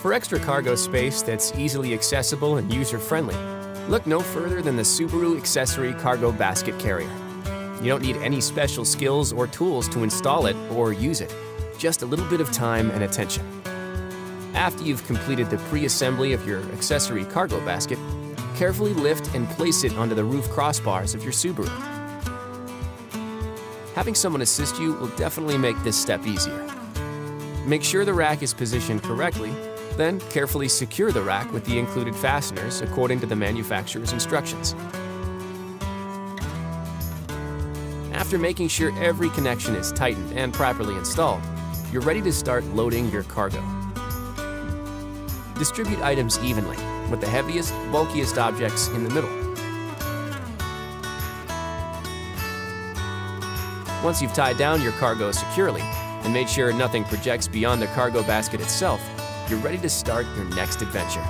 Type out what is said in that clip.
For extra cargo space that's easily accessible and user-friendly, look no further than the Subaru Accessory Cargo Basket Carrier. You don't need any special skills or tools to install it or use it, just a little bit of time and attention. After you've completed the pre-assembly of your accessory cargo basket, carefully lift and place it onto the roof crossbars of your Subaru. Having someone assist you will definitely make this step easier. Make sure the rack is positioned correctly, then carefully secure the rack with the included fasteners according to the manufacturer's instructions. After making sure every connection is tightened and properly installed, you're ready to start loading your cargo. Distribute items evenly, with the heaviest, bulkiest objects in the middle. Once you've tied down your cargo securely and made sure nothing projects beyond the cargo basket itself, you're ready to start your next adventure.